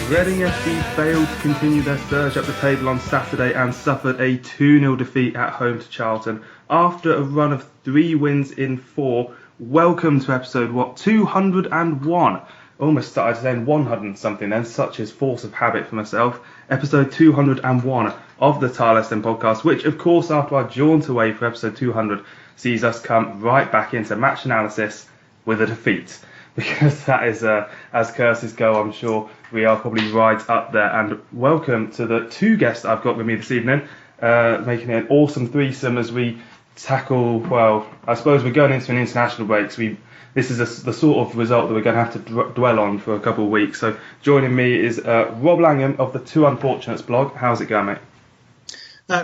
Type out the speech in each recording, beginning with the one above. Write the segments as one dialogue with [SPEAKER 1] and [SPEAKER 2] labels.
[SPEAKER 1] Reading FC failed to continue their surge up the table on Saturday and suffered a 2-0 defeat at home to Charlton. After a run of 3 wins in 4, welcome to episode, 201? Almost started saying 100 and something then, such is force of habit for myself. Episode 201 of the Tilehurst End Podcast, which of course after our jaunt away for episode 200 sees us come right back into match analysis with a defeat. Because that is, as curses go, I'm sure we are probably right up there. And welcome to the 2 guests I've got with me this evening, making it an awesome threesome as we tackle, well, I suppose we're going into an international break, so this is the sort of result that we're going to have to dwell on for a couple of weeks. So joining me is Rob Langham of the TheTwoUnfortunates blog. How's it going, mate?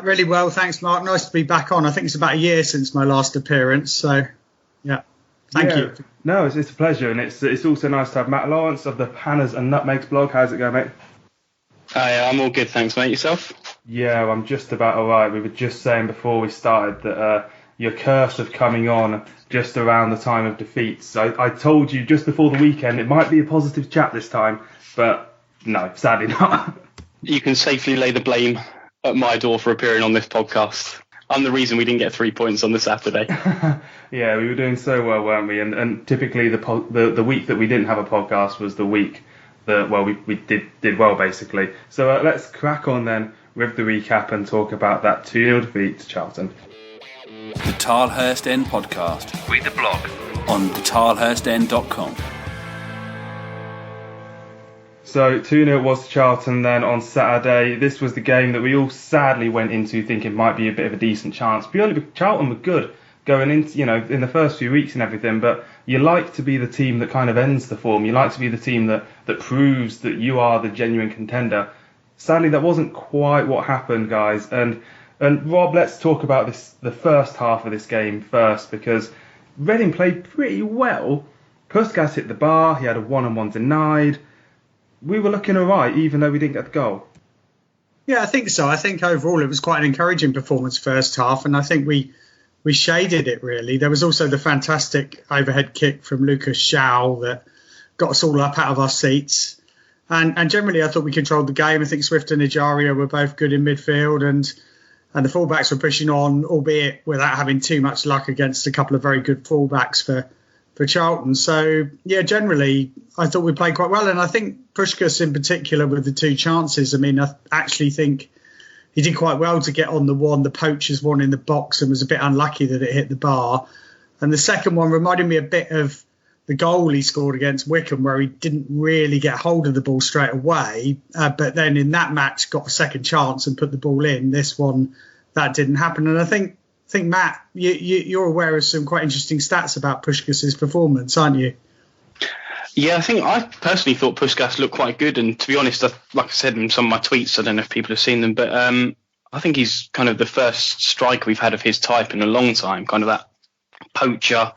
[SPEAKER 2] Really well, thanks, Mark. Nice to be back on. I think it's about a year since my last appearance, so yeah. Thank you.
[SPEAKER 1] No, it's a pleasure, and it's also nice to have Matt Lawrence of the PannasAndNutmegs blog. How's it going, mate?
[SPEAKER 3] Hi, I'm all good, thanks, mate. Yourself?
[SPEAKER 1] Yeah, I'm just about all right. We were just saying before we started that your curse of coming on just around the time of defeats. I told you just before the weekend it might be a positive chat this time, but no, sadly not.
[SPEAKER 3] You can safely lay the blame at my door for appearing on this podcast. I'm the reason we didn't get 3 points on the Saturday.
[SPEAKER 1] Yeah, we were doing so well, weren't we? And typically the week that we didn't have a podcast was the week that, well, we did well, basically. So let's crack on then with the recap and talk about that 2-0 defeat to Charlton.
[SPEAKER 4] The Tilehurst End Podcast.
[SPEAKER 5] Read the blog
[SPEAKER 4] on thetilehurstend.com.
[SPEAKER 1] So 2-0 was to Charlton then on Saturday. This was the game that we all sadly went into thinking might be a bit of a decent chance. Purely because Charlton were good going into, in the first few weeks and everything, but you like to be the team that kind of ends the form. You like to be the team that proves that you are the genuine contender. Sadly, that wasn't quite what happened, guys. And Rob, let's talk about the first half of this game first, because Reading played pretty well. Puskas hit the bar. He had a 1-on-1 denied. We were looking all right, even though we didn't get the goal.
[SPEAKER 2] Yeah, I think so. I think overall it was quite an encouraging performance first half, and I think we shaded it, really. There was also the fantastic overhead kick from Lucas Shaw that got us all up out of our seats. And generally, I thought we controlled the game. I think Swift and Ejaria were both good in midfield, and the fullbacks were pushing on, albeit without having too much luck against a couple of very good fullbacks for Charlton. So, yeah, generally, I thought we played quite well. And I think Puskas in particular with the 2 chances, I actually think he did quite well to get on the poacher's one in the box, and was a bit unlucky that it hit the bar. And the second one reminded me a bit of the goal he scored against Wycombe, where he didn't really get hold of the ball straight away. But then in that match got a second chance and put the ball in. This one, that didn't happen. And I think Matt, you're aware of some quite interesting stats about Puskas' performance, aren't you?
[SPEAKER 3] Yeah, I personally thought Puskas looked quite good, and to be honest, like I said in some of my tweets, I don't know if people have seen them, but I think he's kind of the first striker we've had of his type in a long time, kind of that poacher,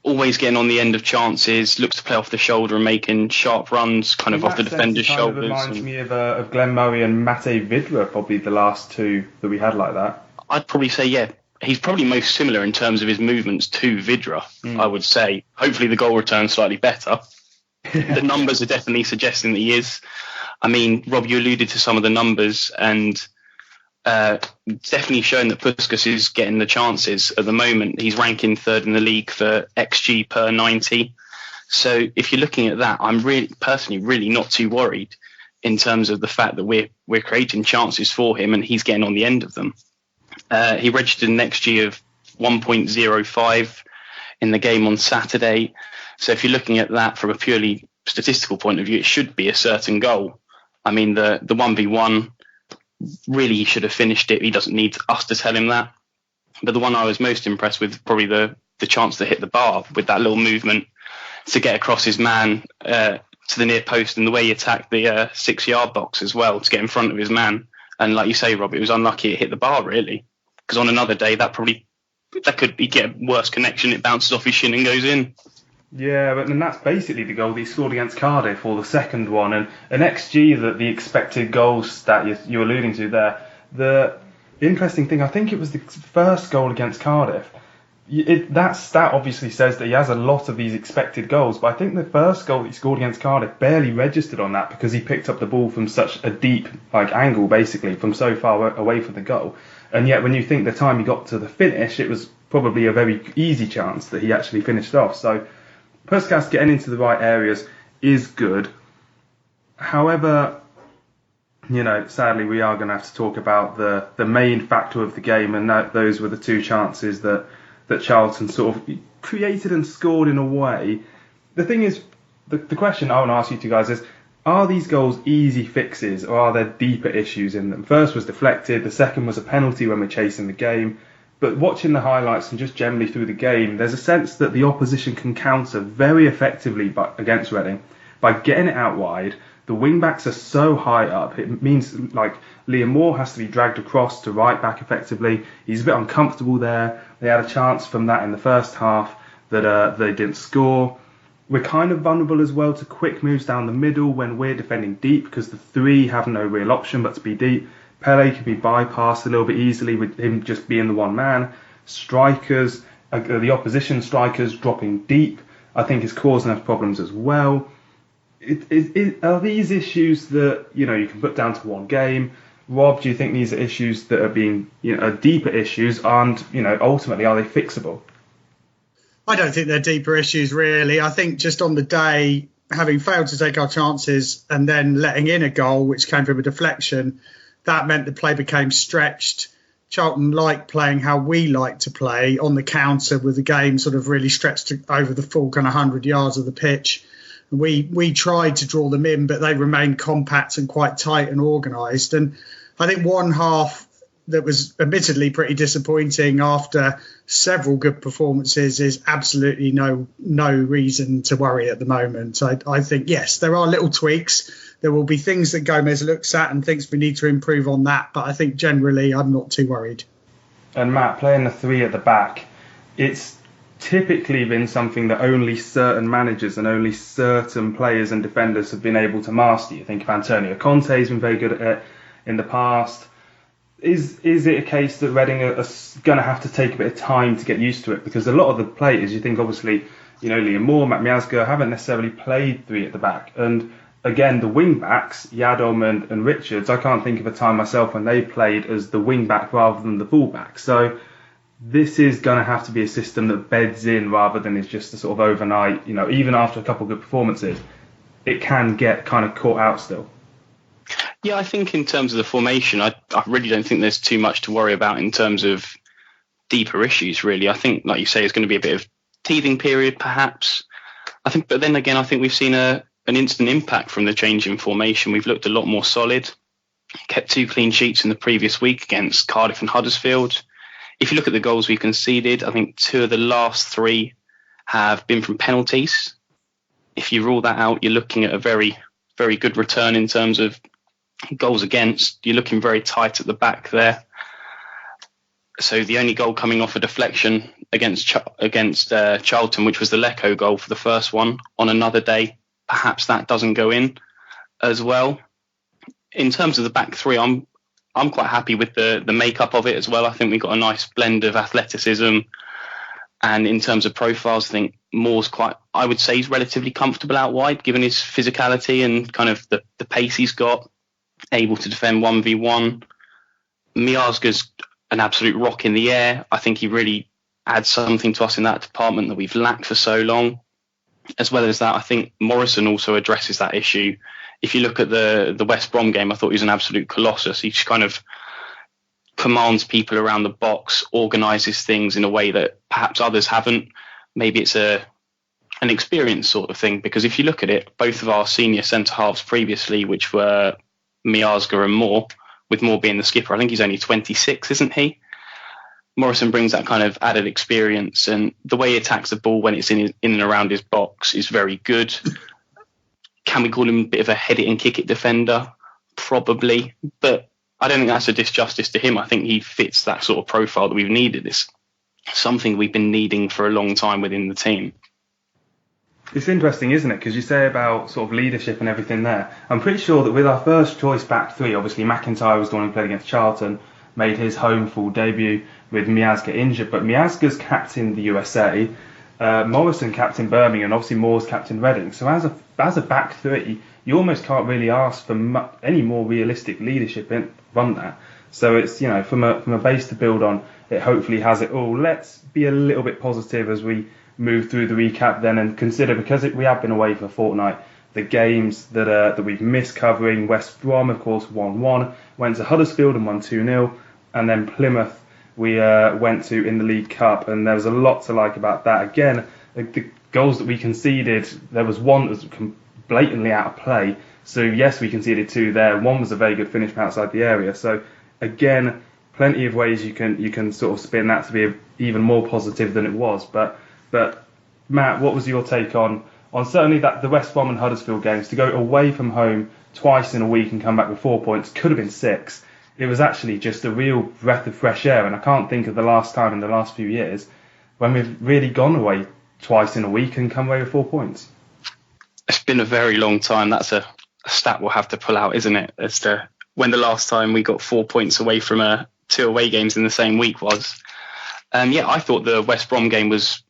[SPEAKER 3] always getting on the end of chances, looks to play off the shoulder and making sharp runs kind of off the defender's shoulders. It reminds
[SPEAKER 1] me of Glenn Murray and Mate Vidra, probably the last 2 that we had like that.
[SPEAKER 3] I'd probably say, yeah, he's probably most similar in terms of his movements to Vidra, I would say. Hopefully the goal return's slightly better. The numbers are definitely suggesting that he is. I mean, Rob, you alluded to some of the numbers, and definitely showing that Puskas is getting the chances at the moment. He's ranking 3rd in the league for XG per 90. So if you're looking at that, I'm really not too worried in terms of the fact that we're creating chances for him and he's getting on the end of them. He registered an XG of 1.05 in the game on Saturday. So if you're looking at that from a purely statistical point of view, it should be a certain goal. I mean, the 1v1, really he should have finished it. He doesn't need us to tell him that. But the one I was most impressed with, probably the chance to hit the bar with that little movement to get across his man to the near post, and the way he attacked the 6-yard box as well to get in front of his man. And like you say, Rob, it was unlucky it hit the bar, really. Because on another day, that could get a worse connection. It bounces off his shin and goes in.
[SPEAKER 1] Yeah, but then that's basically the goal that he scored against Cardiff, or the second one. And an XG, that the expected goals stat you're alluding to there. The interesting thing, I think it was the first goal against Cardiff. that stat obviously says that he has a lot of these expected goals, but I think the first goal that he scored against Cardiff barely registered on that because he picked up the ball from such a deep angle, basically from so far away from the goal. And yet when you think the time he got to the finish, it was probably a very easy chance that he actually finished off. So Puskas getting into the right areas is good. However, sadly we are going to have to talk about the main factor of the game, and those were the two chances that Charlton sort of created and scored in a way. The thing is, the question I want to ask you two guys is, are these goals easy fixes or are there deeper issues in them? First was deflected, the second was a penalty when we're chasing the game. But watching the highlights and just generally through the game, there's a sense that the opposition can counter very effectively against Reading by getting it out wide. The wing-backs are so high up, it means Liam Moore has to be dragged across to right back effectively. He's a bit uncomfortable there. They had a chance from that in the first half that they didn't score. We're kind of vulnerable as well to quick moves down the middle when we're defending deep because the three have no real option but to be deep. Pele can be bypassed a little bit easily with him just being the one man. Strikers, the opposition strikers dropping deep, I think is causing us problems as well. Are these issues that you can put down to one game? Rob, do you think these are issues that are being are deeper issues, and ultimately are they fixable?
[SPEAKER 2] I don't think they're deeper issues really. I think just on the day, having failed to take our chances and then letting in a goal which came from a deflection, that meant the play became stretched. Charlton like playing how we like to play on the counter, with the game sort of really stretched over the full kind of 100 yards of the pitch. We tried to draw them in, but they remained compact and quite tight and organised. And I think one half that was admittedly pretty disappointing after several good performances is absolutely no reason to worry at the moment. I think, yes, there are little tweaks. There will be things that Gomez looks at and thinks we need to improve on that. But I think generally I'm not too worried.
[SPEAKER 1] And Matt, playing the three at the back, it's typically been something that only certain managers and only certain players and defenders have been able to master. You think of Antonio Conte's been very good at it in the past. Is it a case that Reading are going to have to take a bit of time to get used to it? Because a lot of the players, you think obviously, Liam Moore, Matt Miazga haven't necessarily played three at the back. And again, the wing backs, Yadom and Richards, I can't think of a time myself when they played as the wing back rather than the full back. So this is going to have to be a system that beds in rather than is just a sort of overnight, even after a couple of good performances, it can get kind of caught out still.
[SPEAKER 3] Yeah, I think in terms of the formation, I really don't think there's too much to worry about in terms of deeper issues, really. I think, like you say, it's going to be a bit of teething period, perhaps. But then again, I think we've seen an instant impact from the change in formation. We've looked a lot more solid, kept 2 clean sheets in the previous week against Cardiff and Huddersfield. If you look at the goals we conceded, I think 2 of the last 3 have been from penalties. If you rule that out, you're looking at a very, very good return in terms of goals against. You're looking very tight at the back there. So the only goal coming off a deflection against Charlton, which was the Lecco goal for the first one, on another day, perhaps that doesn't go in as well. In terms of the back 3, I'm quite happy with the makeup of it as well. I think we've got a nice blend of athleticism, and in terms of profiles, I think Moore's I would say he's relatively comfortable out wide, given his physicality and kind of the pace he's got, able to defend 1v1. Miazga's an absolute rock in the air. I think he really adds something to us in that department that we've lacked for so long. As well as that, I think Morrison also addresses that issue. If you look at the West Brom game, I thought he was an absolute colossus. He just kind of commands people around the box, organises things in a way that perhaps others haven't. Maybe it's an experience sort of thing, because if you look at it, both of our senior centre-halves previously, which were Miazga and Moore, with Moore being the skipper, I think he's only 26, isn't he? Morrison brings that kind of added experience, and the way he attacks the ball when it's in and around his box is very good. Can we call him a bit of a head it and kick it defender? Probably, but I don't think that's a disjustice to him. I think he fits that sort of profile that we've needed. It's something we've been needing for a long time within the team.
[SPEAKER 1] It's interesting, isn't it? Because you say about sort of leadership and everything there. I'm pretty sure that with our first choice back 3, obviously McIntyre was the one who played against Charlton. made his home full debut with Miazga injured. But Miazga's captain the USA, Morrison captain Birmingham, obviously Moore's captain Reading. So as a back three, you almost can't really ask for any more realistic leadership from that. So it's, from a base to build on, it hopefully has it all. Let's be a little bit positive as we move through the recap then, and consider, because we have been away for a fortnight, the games that we've missed covering. West Brom, of course, 1-1, went to Huddersfield and won 2-0, and then Plymouth we went to in the League Cup, and there was a lot to like about that. Again, the goals that we conceded, there was one that was blatantly out of play. So yes, we conceded 2 there. One was a very good finish from outside the area. So again, plenty of ways you can sort of spin that to be even more positive than it was. But Matt, what was your take on certainly that the West Brom and Huddersfield games, to go away from home twice in a week and come back with 4 points? Could have been 6. It was actually just a real breath of fresh air, and I can't think of the last time in the last few years when we've really gone away twice in a week and come away with 4 points.
[SPEAKER 3] It's been a very long time. That's a stat we'll have to pull out, isn't it? As to when the last time we got 4 points away from 2 away games in the same week was. I thought the West Brom game was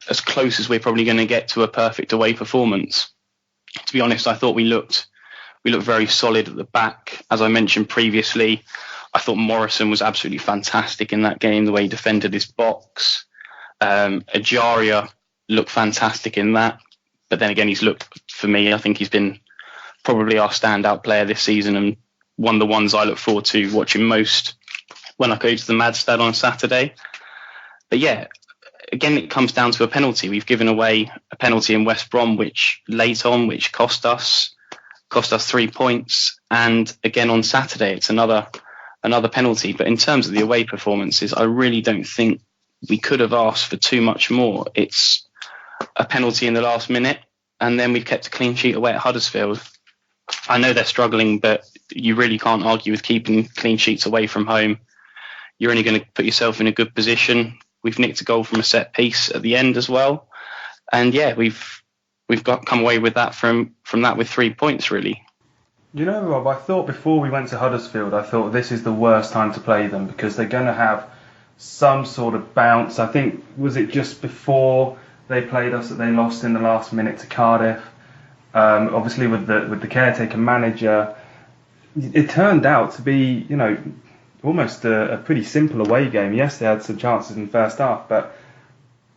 [SPEAKER 3] as close as we're probably going to get to a perfect away performance. To be honest, I thought we looked very solid at the back. As I mentioned previously, I thought Morrison was absolutely fantastic in that game, the way he defended his box. Ajaria looked fantastic in that. But then again, I think he's been probably our standout player this season, and one of the ones I look forward to watching most when I go to the Madstad on Saturday. But yeah, again, it comes down to a penalty. We've given away a penalty in West Brom, which cost us 3 points. And again, on Saturday, it's another penalty. But in terms of the away performances, I really don't think we could have asked for too much more. It's a penalty in the last minute, and then we've kept a clean sheet away at Huddersfield. I know they're struggling, but you really can't argue with keeping clean sheets away from home. You're only going to put yourself in a good position. We've nicked a goal from a set piece at the end as well. And yeah, we've come away with that from that with 3 points, really.
[SPEAKER 1] Rob, I thought before we went to Huddersfield, I thought this is the worst time to play them, because they're going to have some sort of bounce. I think, was it just before they played us that they lost in the last minute to Cardiff? Obviously with the caretaker manager, it turned out to be, almost a pretty simple away game. Yes, they had some chances in the first half, but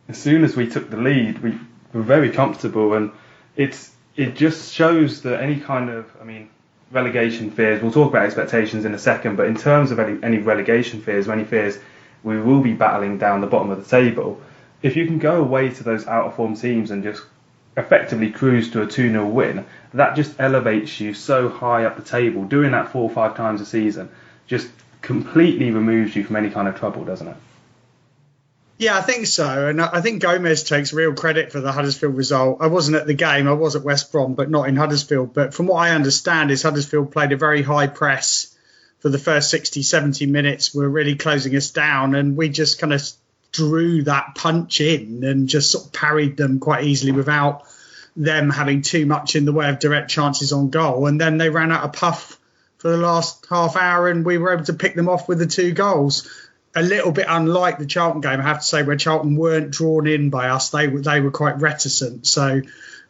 [SPEAKER 1] as soon as we took the lead, we were very comfortable, and it just shows that any kind of, relegation fears, we'll talk about expectations in a second, but in terms of any relegation fears or any fears we will be battling down the bottom of the table, if you can go away to those out of form teams and just effectively cruise to a 2-0 win, that just elevates you so high up the table. Doing that 4 or 5 times a season just completely removes you from any kind of trouble, doesn't it?
[SPEAKER 2] Yeah, I think so. And I think Gomez takes real credit for the Huddersfield result. I wasn't at the game. I was at West Brom, but not in Huddersfield. But from what I understand is Huddersfield played a very high press for the first 60, 70 minutes. Were really closing us down, and we just kind of drew that punch in and just sort of parried them quite easily without them having too much in the way of direct chances on goal. And then they ran out of puff for the last half hour, and we were able to pick them off with the 2 goals. A little bit unlike the Charlton game, I have to say, where Charlton weren't drawn in by us. They were quite reticent. So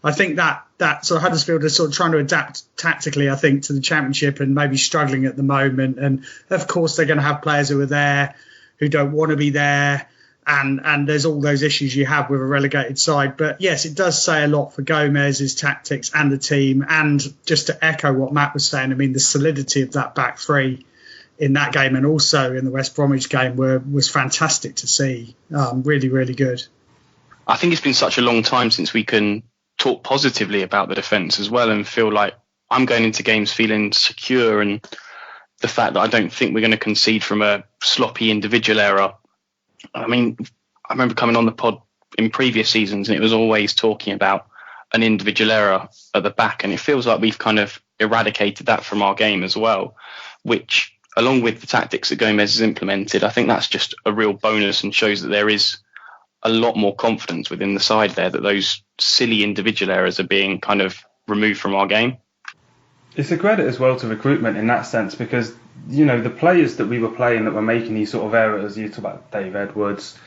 [SPEAKER 2] I think that sort of Huddersfield is sort of trying to adapt tactically, I think, to the Championship, and maybe struggling at the moment. And of course, they're going to have players who are there who don't want to be there. And there's all those issues you have with a relegated side. But yes, it does say a lot for Gomez's tactics and the team. And just to echo what Matt was saying, the solidity of that back three in that game and also in the West Bromwich game was fantastic to see. Really, really good.
[SPEAKER 3] I think it's been such a long time since we can talk positively about the defence as well, and feel like I'm going into games feeling secure, and the fact that I don't think we're going to concede from a sloppy individual error. I remember coming on the pod in previous seasons, and it was always talking about an individual error at the back, and it feels like we've kind of eradicated that from our game as well, which, along with the tactics that Gomez has implemented, I think that's just a real bonus and shows that there is a lot more confidence within the side there, that those silly individual errors are being kind of removed from our game.
[SPEAKER 1] It's a credit as well to recruitment in that sense, because the players that we were playing that were making these sort of errors. You talk about Dave Edwards,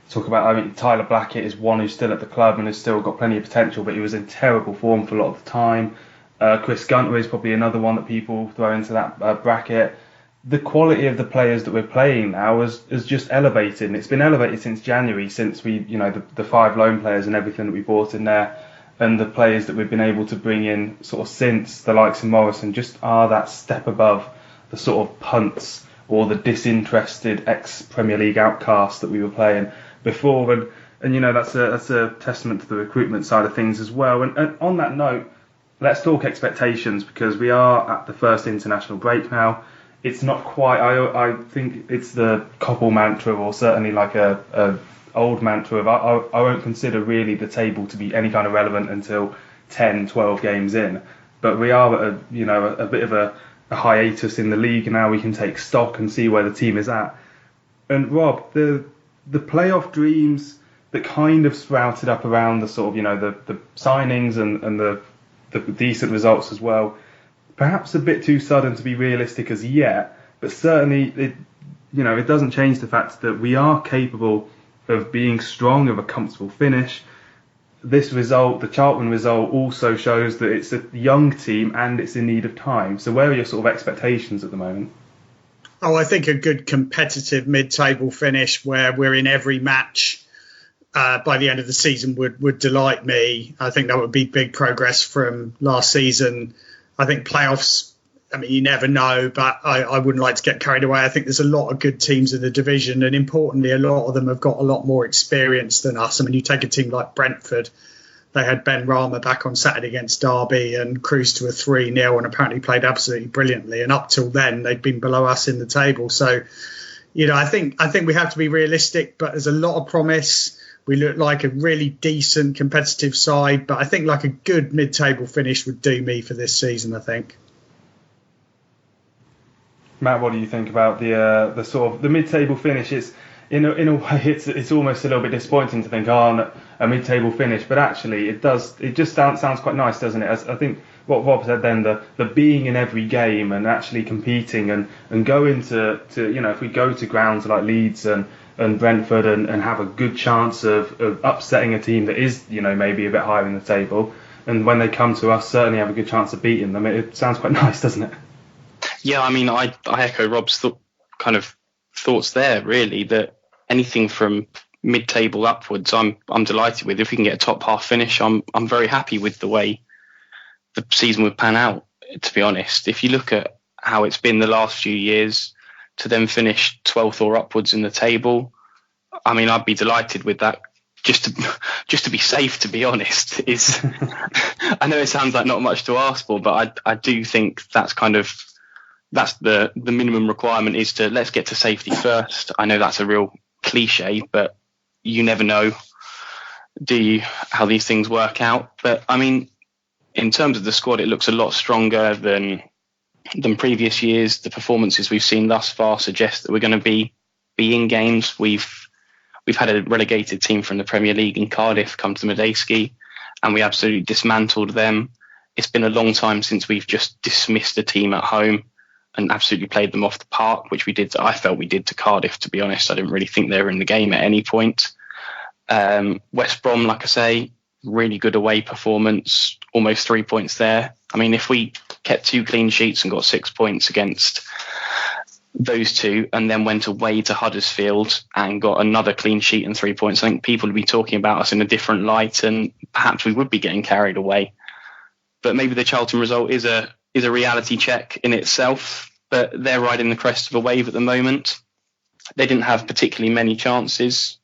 [SPEAKER 1] talk about Tyler Blackett is one who's still at the club and has still got plenty of potential, but he was in terrible form for a lot of the time. Chris Gunter is probably another one that people throw into that bracket. The quality of the players that we're playing now is just elevated, and it's been elevated since January, since we, the 5 loan players and everything that we bought in there, and the players that we've been able to bring in sort of since, the likes of Morrison, just are that step above the sort of punts or the disinterested ex-Premier League outcasts that we were playing before, and that's a testament to the recruitment side of things as well. And on that note, let's talk expectations, because we are at the first international break now. It's not quite. I think it's the Koppel mantra, or certainly like a old mantra of I won't consider really the table to be any kind of relevant until 10, 12 games in. But we are at a bit of a hiatus in the league now. We can take stock and see where the team is at. And Rob, the playoff dreams that kind of sprouted up around the sort of the signings and the decent results as well. Perhaps a bit too sudden to be realistic as yet, but certainly it doesn't change the fact that we are capable of being strong, of a comfortable finish. This result, the Charlton result, also shows that it's a young team and it's in need of time. So where are your sort of expectations at the moment?
[SPEAKER 2] Oh, I think a good competitive mid-table finish where we're in every match by the end of the season would delight me. I think that would be big progress from last season. I think playoffs, you never know, but I wouldn't like to get carried away. I think there's a lot of good teams in the division, and importantly, a lot of them have got a lot more experience than us. You take a team like Brentford, they had Ben Rama back on Saturday against Derby and cruised to a 3-0 and apparently played absolutely brilliantly. And up till then, they'd been below us in the table. So, I think we have to be realistic, but there's a lot of promise. We look like a really decent competitive side, but I think like a good mid-table finish would do me for this season, I think.
[SPEAKER 1] Matt, what do you think about the sort of the mid-table finish? It's in a way it's almost a little bit disappointing to think a mid-table finish, but actually it just sounds quite nice, doesn't it? As I think what Rob said then, the being in every game and actually competing and going to if we go to grounds like Leeds and Brentford and have a good chance of upsetting a team that is maybe a bit higher in the table, and when they come to us certainly have a good chance of beating them. It sounds quite nice, doesn't it?
[SPEAKER 3] Yeah, I echo Rob's kind of thoughts there, really, that anything from mid-table upwards I'm delighted with. If we can get a top half finish, I'm very happy with the way the season would pan out, to be honest. If you look at how it's been the last few years, to then finish 12th or upwards in the table, I'd be delighted with that. Just to be safe, to be honest, is I know it sounds like not much to ask for, but I do think that's the minimum requirement, is to let's get to safety first. I know that's a real cliche, but you never know, do you, how these things work out. But in terms of the squad, it looks a lot stronger than previous years. The performances we've seen thus far suggest that we're going to be in games. We've had a relegated team from the Premier League in Cardiff come to Medeski, and we absolutely dismantled them. It's been a long time since we've just dismissed a team at home and absolutely played them off the park, which I felt we did to Cardiff, to be honest. I didn't really think they were in the game at any point. West Brom, like I say, really good away performance, almost 3 points there. If we kept 2 clean sheets and got 6 points against those two, and then went away to Huddersfield and got another clean sheet and 3 points, I think people would be talking about us in a different light, and perhaps we would be getting carried away. But maybe the Charlton result is a reality check in itself, but they're riding the crest of a wave at the moment. They didn't have particularly many chances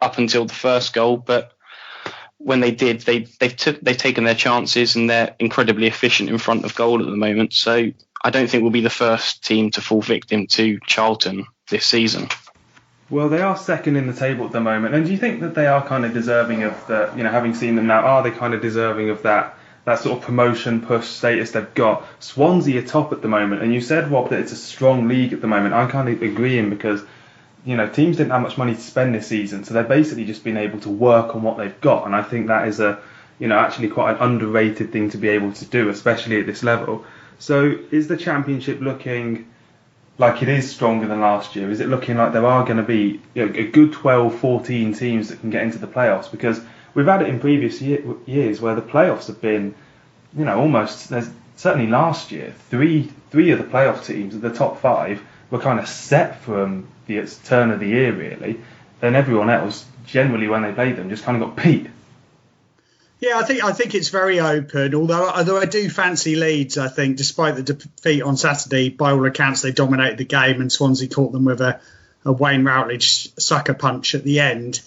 [SPEAKER 3] up until the first goal, but when they did, they've taken their chances, and they're incredibly efficient in front of goal at the moment. So I don't think we'll be the first team to fall victim to Charlton this season.
[SPEAKER 1] Well, they are second in the table at the moment, and do you think that they are kind of deserving of the, having seen them now, are they kind of deserving of that sort of promotion push status they've got? Swansea are top at the moment, and you said, Rob, that it's a strong league at the moment. I'm kind of agreeing, because teams didn't have much money to spend this season, so they've basically just been able to work on what they've got, and I think that is actually quite an underrated thing to be able to do, especially at this level. So is the Championship looking like it is stronger than last year? Is it looking like there are going to be a good 12, 14 teams that can get into the playoffs? Because we've had it in previous years where the playoffs have been, almost, there's certainly last year, three of the playoff teams, the top 5, were kind of set from the turn of the year, really. Then everyone else, generally when they played them, just kind of got beat.
[SPEAKER 2] Yeah, I think it's very open. Although I do fancy Leeds. I think, despite the defeat on Saturday, by all accounts they dominated the game, and Swansea caught them with a Wayne Routledge sucker punch at the end.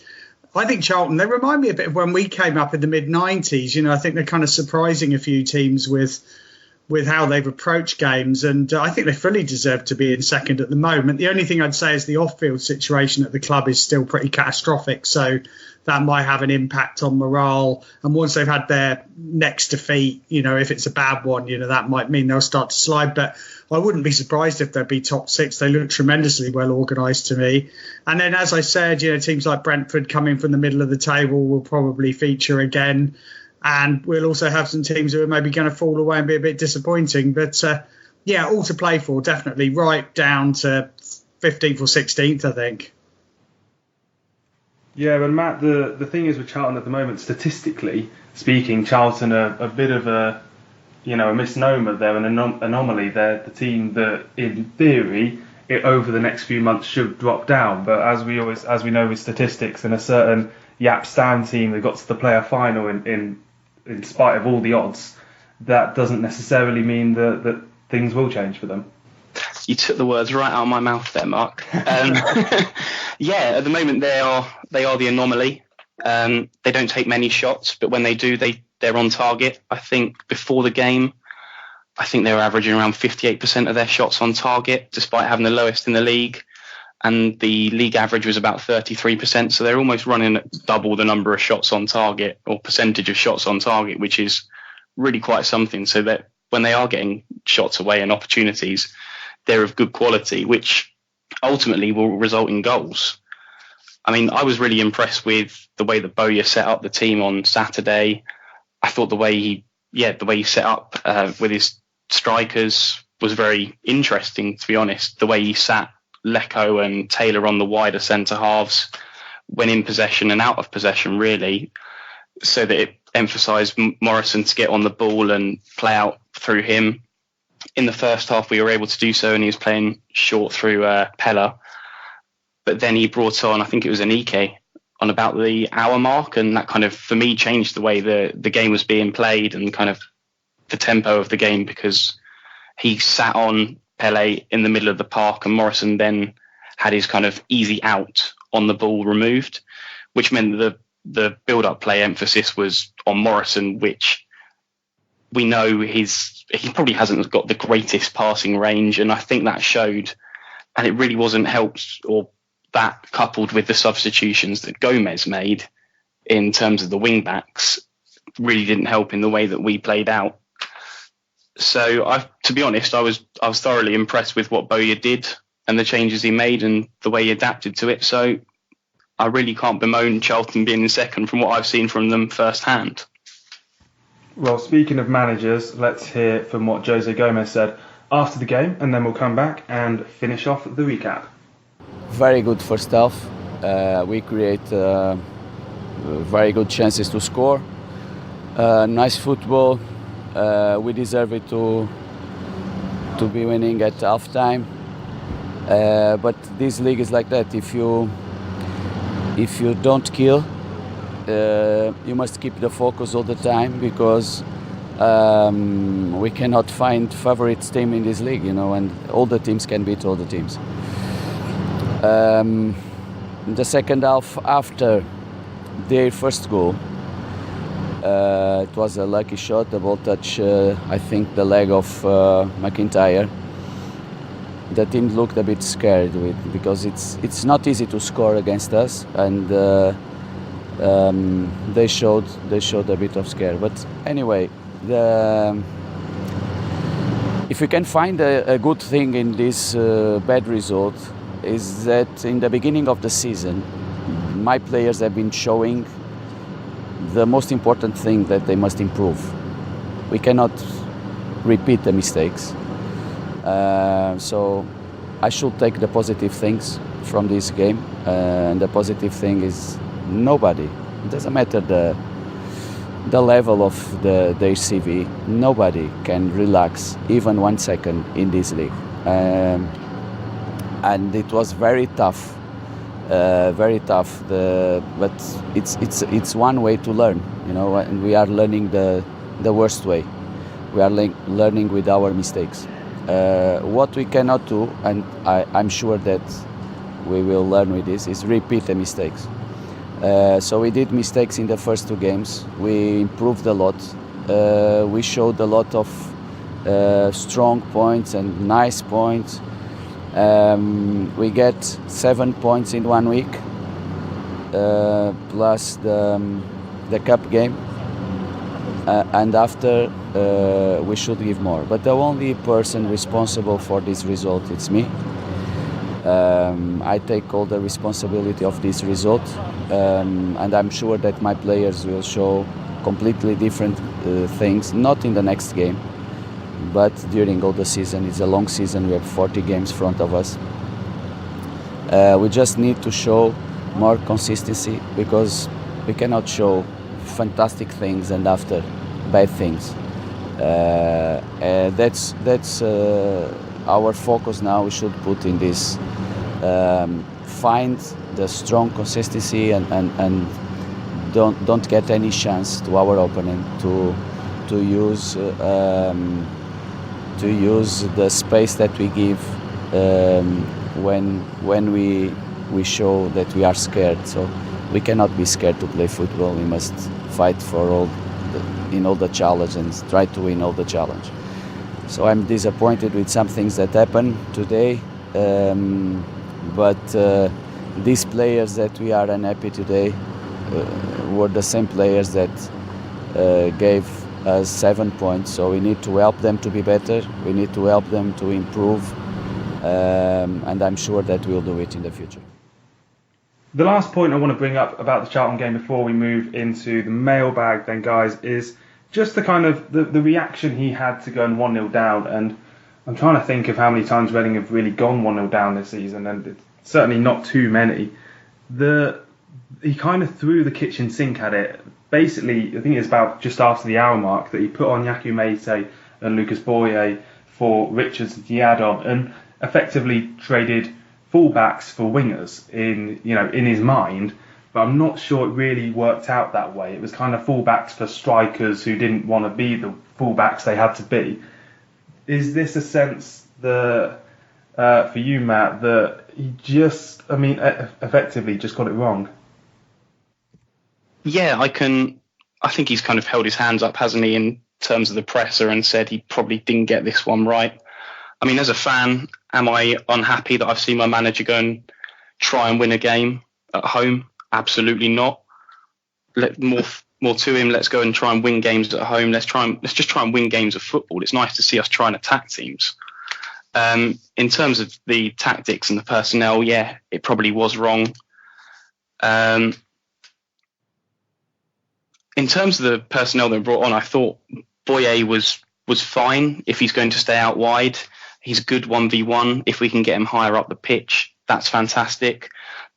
[SPEAKER 2] I think Charlton, they remind me a bit of when we came up in the mid-90s. I think they're kind of surprising a few teams with how they've approached games, and I think they fully deserve to be in second at the moment. The only thing I'd say is the off-field situation at the club is still pretty catastrophic, so that might have an impact on morale. And once they've had their next defeat, if it's a bad one, that might mean they'll start to slide. But I wouldn't be surprised if they'd be top 6. They look tremendously well organised to me. And then, as I said, teams like Brentford coming from the middle of the table will probably feature again. And we'll also have some teams who are maybe going to fall away and be a bit disappointing. But, all to play for, definitely, right down to 15th or 16th, I think.
[SPEAKER 1] Yeah, but Matt, the thing is with Charlton at the moment, statistically speaking, Charlton are a bit of a misnomer. They're an anomaly. They're the team that, in theory, over the next few months should drop down. But as we know with statistics, in a certain Yap Stan team that got to the player final in spite of all the odds, that doesn't necessarily mean that things will change for them.
[SPEAKER 3] You took the words right out of my mouth there, Mark. Yeah, at the moment they are the anomaly. They don't take many shots, but when they do, they're on target. I think before the game, they were averaging around 58% of their shots on target, despite having the lowest in the league. And the league average was about 33%. So they're almost running at double the number of shots on target, or percentage of shots on target, which is really quite something. So that when they are getting shots away and opportunities, they're of good quality, which ultimately will result in goals. I was really impressed with the way that Bowyer set up the team on Saturday. I thought the way he set up with his strikers was very interesting, to be honest. The way he sat Lecco and Taylor on the wider centre halves when in possession and out of possession, really, so that it emphasised Morrison to get on the ball and play out through him. In the first half, we were able to do so, and he was playing short through Pella. But then he brought on, I think it was Anike, on about the hour mark, and that kind of, for me, changed the way the game was being played and kind of the tempo of the game, because he sat on Pele in the middle of the park, and Morrison then had his kind of easy out on the ball removed, which meant the build-up play emphasis was on Morrison, which we know he probably hasn't got the greatest passing range, and I think that showed. And it really wasn't helped, or that coupled with the substitutions that Gomez made in terms of the wing backs, really didn't help in the way that we played out. So to be honest, I was thoroughly impressed with what Bowyer did and the changes he made and the way he adapted to it. So I really can't bemoan Charlton being in second from what I've seen from them firsthand.
[SPEAKER 1] Well, speaking of managers, let's hear from what Jose Gomez said after the game, and then we'll come back and finish off the recap.
[SPEAKER 5] Very good first half. We create very good chances to score. Nice football. We deserve it to be winning at half time. But this league is like that. If you don't kill, you must keep the focus all the time, because we cannot find favorite team in this league, and all the teams can beat all the teams. The second half, after their first goal, it was a lucky shot, the ball touched, I think, the leg of McIntyre. The team looked a bit scared because it's not easy to score against us, and they showed a bit of scare. But anyway, if we can find a good thing in this bad result, is that in the beginning of the season, my players have been showing the most important thing, that they must improve. We cannot repeat the mistakes. So I should take the positive things from this game, and the positive thing is nobody, it doesn't matter the level of their CV, nobody can relax even 1 second in this league. And it was very tough, but it's one way to learn, and we are learning the worst way. We are learning with our mistakes. What we cannot do, and I'm sure that we will learn with this, is repeat the mistakes. So we did mistakes in the first 2 games. We improved a lot. We showed a lot of strong points and nice points. We get 7 points in 1 week, plus the cup game. And after we should give more. But the only person responsible for this result, it's me. I take all the responsibility of this result, and I'm sure that my players will show completely different things, not in the next game, but during all the season. It's a long season, we have 40 games in front of us. We just need to show more consistency, because we cannot show fantastic things and after bad things. That's our focus now. We should put in this, find the strong consistency and don't get any chance to our opponent to use the space that we give when we show that we are scared. So we cannot be scared to play football. We must fight for all the challenge and try to win all the challenge. So I'm disappointed with some things that happened today, but these players that we are unhappy today were the same players that gave us 7 points. So we need to help them to be better. We need to help them to improve, and I'm sure that we'll do it in the future.
[SPEAKER 1] The last point I want to bring up about the Charlton game before we move into the mailbag then, guys, is just the kind of the reaction he had to going 1-0 down. And I'm trying to think of how many times Reading have really gone 1-0 down this season, and it's certainly not too many. He kind of threw the kitchen sink at it. Basically, I think it's about just after the hour mark that he put on Yaku Mete and Lucas Boye for Richards and Diadon, and effectively traded fullbacks for wingers in his mind, but I'm not sure it really worked out that way. It was kind of fullbacks for strikers who didn't want to be the fullbacks they had to be. Is this a sense that for you, Matt, that he effectively just got it wrong?
[SPEAKER 3] Yeah, I think he's kind of held his hands up, hasn't he, in terms of the presser, and said he probably didn't get this one right. I mean, as a fan, am I unhappy that I've seen my manager go and try and win a game at home? Absolutely not. More to him. Let's go and try and win games at home. Let's just try and win games of football. It's nice to see us try and attack teams. In terms of the tactics and the personnel, yeah, it probably was wrong. In terms of the personnel that were brought on, I thought Boye was fine if he's going to stay out wide. He's a good 1v1. If we can get him higher up the pitch, that's fantastic.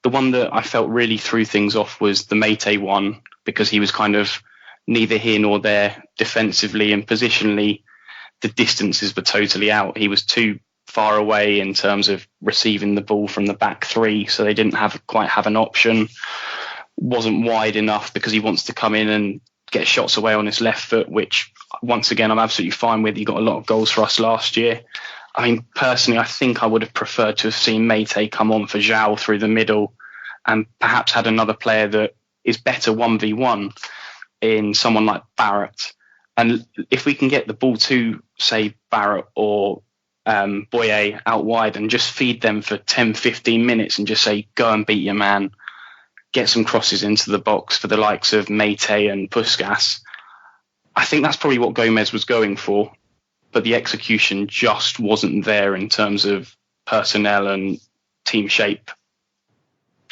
[SPEAKER 3] The one that I felt really threw things off was the Mete one, because he was kind of neither here nor there defensively, and positionally the distances were totally out. He was too far away in terms of receiving the ball from the back three, so they didn't quite have an option. Wasn't wide enough because he wants to come in and get shots away on his left foot, which once again I'm absolutely fine with. He got a lot of goals for us last year. I mean, personally, I think I would have preferred to have seen Mete come on for João through the middle, and perhaps had another player that is better 1v1 in someone like Barrett. And if we can get the ball to, say, Barrett or Boye out wide and just feed them for 10, 15 minutes and just say, go and beat your man, get some crosses into the box for the likes of Mete and Puskas, I think that's probably what Gomez was going for. But the execution just wasn't there in terms of personnel and team shape.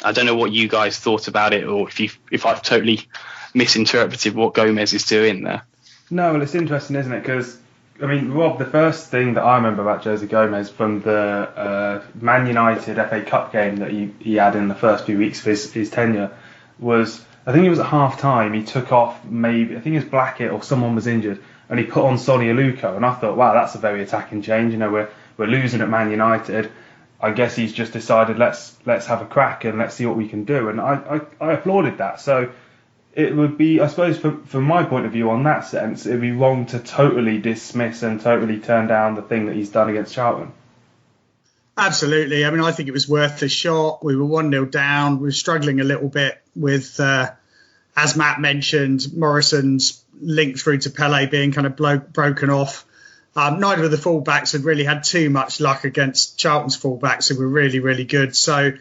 [SPEAKER 3] I don't know what you guys thought about it, or if I've totally misinterpreted what Gomez is doing there.
[SPEAKER 1] No, well, it's interesting, isn't it? Because I mean, Rob, the first thing that I remember about Jose Gomez from the Man United FA Cup game that he had in the first few weeks of his tenure was, I think it was at half time, he took off I think it was Blackett or someone was injured, and he put on Sonny Aluko, and I thought, wow, that's a very attacking change. We're losing at Man United. I guess he's just decided let's have a crack and let's see what we can do, and I applauded that. So it would be, I suppose, from my point of view on that sense, it would be wrong to totally dismiss and totally turn down the thing that he's done against Charlton.
[SPEAKER 2] Absolutely. I mean, I think it was worth the shot. We were 1-0 down. We were struggling a little bit with, as Matt mentioned, Morrison's link through to Pele being kind of broken off. Neither of the fullbacks had really had too much luck against Charlton's fullbacks, who were really, really good. So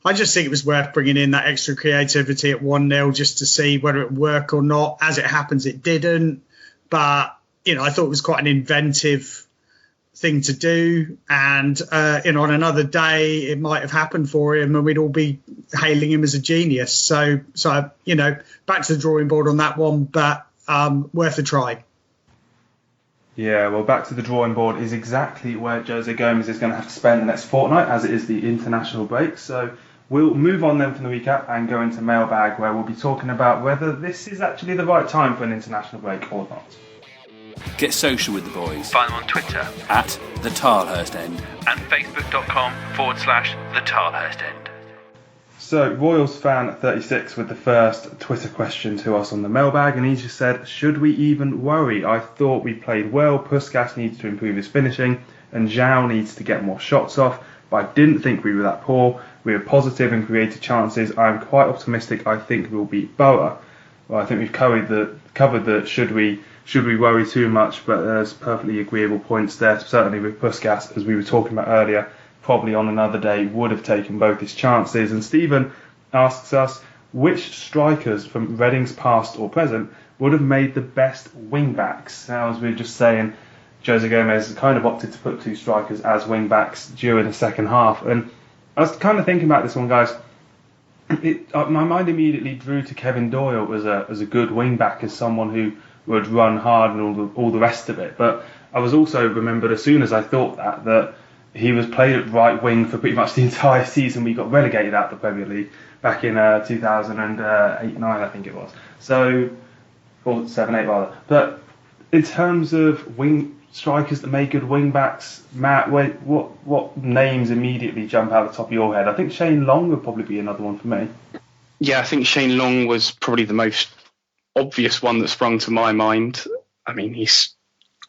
[SPEAKER 2] I just think it was worth bringing in that extra creativity at 1-0 just to see whether it would work or not. As it happens, it didn't. But, I thought it was quite an inventive thing to do. And, on another day, it might have happened for him and we'd all be hailing him as a genius. So back to the drawing board on that one, but worth a try.
[SPEAKER 1] Yeah, well, back to the drawing board is exactly where Jose Gomez is going to have to spend the next fortnight, as it is the international break. So we'll move on then from the recap and go into Mailbag, where we'll be talking about whether this is actually the right time for an international break or not.
[SPEAKER 4] Get social with the boys.
[SPEAKER 6] Find them on Twitter
[SPEAKER 4] at Tilehurst End
[SPEAKER 6] and facebook.com/TheTilehurst End.
[SPEAKER 1] So, Royals fan 36 with the first Twitter question to us on the Mailbag, and he just said, should we even worry? I thought we played well, Puskas needs to improve his finishing, and Zhao needs to get more shots off, but I didn't think we were that poor. We were positive and created chances. I'm quite optimistic. I think we'll beat Boro. Well, I think we've covered the should we worry too much, but there's perfectly agreeable points there, certainly with Puskas, as we were talking about earlier. Probably on another day would have taken both his chances. And Stephen asks us, which strikers from Reading's past or present would have made the best wing-backs? Now, as we were just saying, Jose Gomez kind of opted to put two strikers as wing-backs during the second half. And I was kind of thinking about this one, guys. My mind immediately drew to Kevin Doyle as a good wing-back, as someone who would run hard and all the rest of it. But I was also remembered, as soon as I thought that he was played at right wing for pretty much the entire season we got relegated out of the Premier League back in 2008-9, I think it was. So, or 7-8 rather. But in terms of wing strikers that made good wing backs, Matt, what names immediately jump out the top of your head? I think Shane Long would probably be another one for me.
[SPEAKER 3] Yeah, I think Shane Long was probably the most obvious one that sprung to my mind. I mean, he's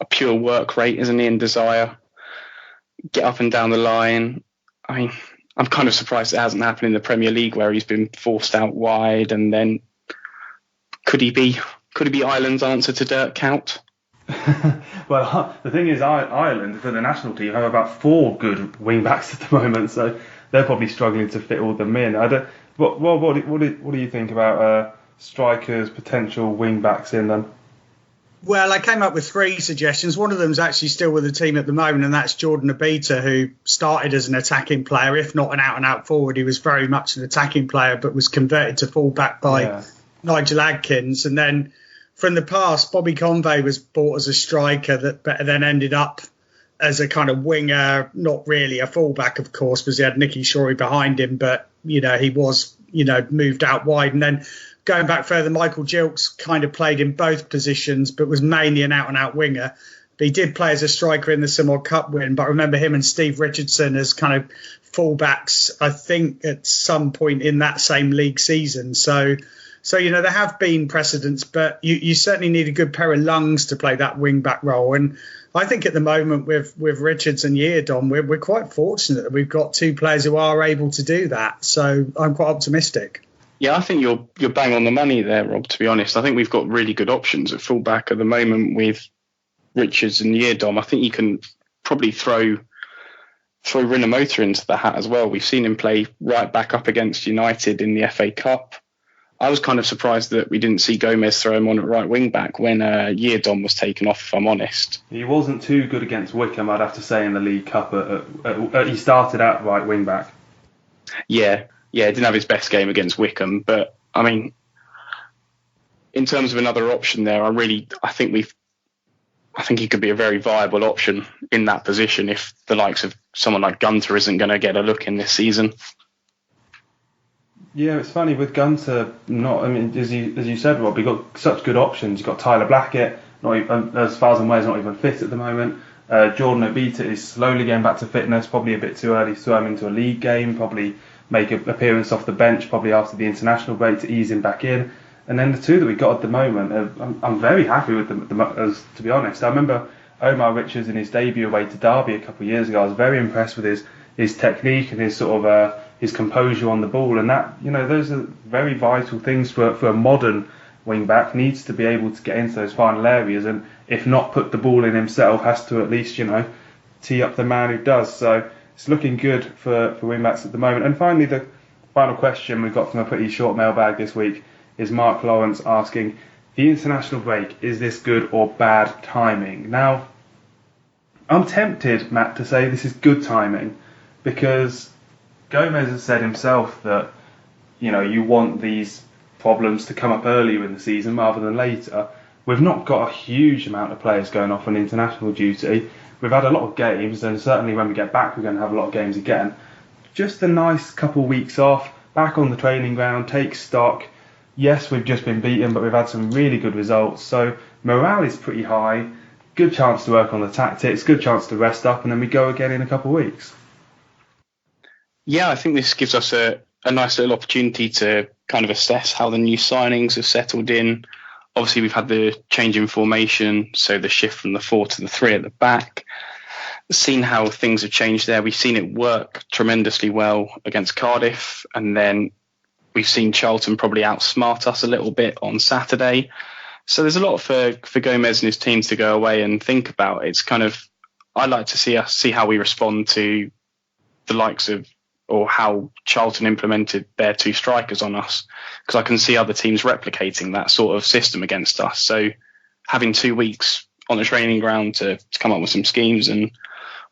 [SPEAKER 3] a pure work rate, isn't he, and desire. Get up and down the line. I mean, I'm kind of surprised it hasn't happened in the Premier League, where he's been forced out wide. And then could he be Ireland's answer to Dirk Kuyt?
[SPEAKER 1] Well, the thing is, Ireland for the national team have about 4 good wing backs at the moment, so they're probably struggling to fit all of them in. What do you think about strikers, potential wing backs in them?
[SPEAKER 2] Well, I came up with 3 suggestions. One of them is actually still with the team at the moment, and that's Jordan Abita, who started as an attacking player, if not an out-and-out forward. He was very much an attacking player, but was converted to full-back by Nigel Adkins. And then from the past, Bobby Convey was bought as a striker that then ended up as a kind of winger, not really a full-back, of course, because he had Nicky Shorey behind him, but, he was, moved out wide. And then going back further, Michael Gilks kind of played in both positions, but was mainly an out-and-out winger. But he did play as a striker in the Simor Cup win. But I remember him and Steve Richardson as kind of fullbacks, I think, at some point in that same league season. So there have been precedents, but you certainly need a good pair of lungs to play that wing-back role. And I think at the moment with Richards and Yeardom, we're quite fortunate that we've got 2 players who are able to do that. So I'm quite optimistic.
[SPEAKER 3] Yeah, I think you're bang on the money there, Rob, to be honest. I think we've got really good options at fullback at the moment with Richards and Yeardom. I think you can probably throw Rinomhota into the hat as well. We've seen him play right back up against United in the FA Cup. I was kind of surprised that we didn't see Gomez throw him on at right wing back when Yeardom was taken off, if I'm honest.
[SPEAKER 1] He wasn't too good against Wickham, I'd have to say, in the League Cup. He started at right wing back.
[SPEAKER 3] Yeah, didn't have his best game against Wickham, but I mean, in terms of another option there, I think I think he could be a very viable option in that position if the likes of someone like Gunter isn't going to get a look in this season.
[SPEAKER 1] Yeah, it's funny with Gunter. As you said, Rob, you've got such good options. You've got Tyler Blackett, not even, as far as I'm aware, is not even fit at the moment. Jordan Obita is slowly getting back to fitness. Probably a bit too early to throw him into a league game. Probably make an appearance off the bench. Probably after the international break to ease him back in. And then the two that we got at the moment, I'm very happy with them. To be honest, I remember Omar Richards in his debut away to Derby a couple of years ago. I was very impressed with his technique and his sort of his composure on the ball, and that, those are very vital things for a modern wing back. Needs to be able to get into those final areas, and if not put the ball in himself, has to at least tee up the man who does. So it's looking good for wing backs at the moment. And finally, the final question we've got from a pretty short mailbag this week is Mark Lawrence asking, the international break, is this good or bad timing? Now, I'm tempted, Matt, to say this is good timing, because Gomez has said himself that, you want these problems to come up earlier in the season rather than later. We've not got a huge amount of players going off on international duty. We've had a lot of games, and certainly when we get back, we're going to have a lot of games again. Just a nice couple of weeks off, back on the training ground, take stock. Yes, we've just been beaten, but we've had some really good results. So morale is pretty high. Good chance to work on the tactics, good chance to rest up, and then we go again in a couple of weeks.
[SPEAKER 3] Yeah, I think this gives us a nice little opportunity to kind of assess how the new signings have settled in. Obviously, we've had the change in formation, so the shift from the 4 to the 3 at the back. Seen how things have changed there. We've seen it work tremendously well against Cardiff, and then we've seen Charlton probably outsmart us a little bit on Saturday. So there's a lot for Gomez and his team to go away and think about. It's kind of, I like to see how we respond to the likes of, or how Charlton implemented their 2 strikers on us, because I can see other teams replicating that sort of system against us. So having 2 weeks on the training ground to come up with some schemes and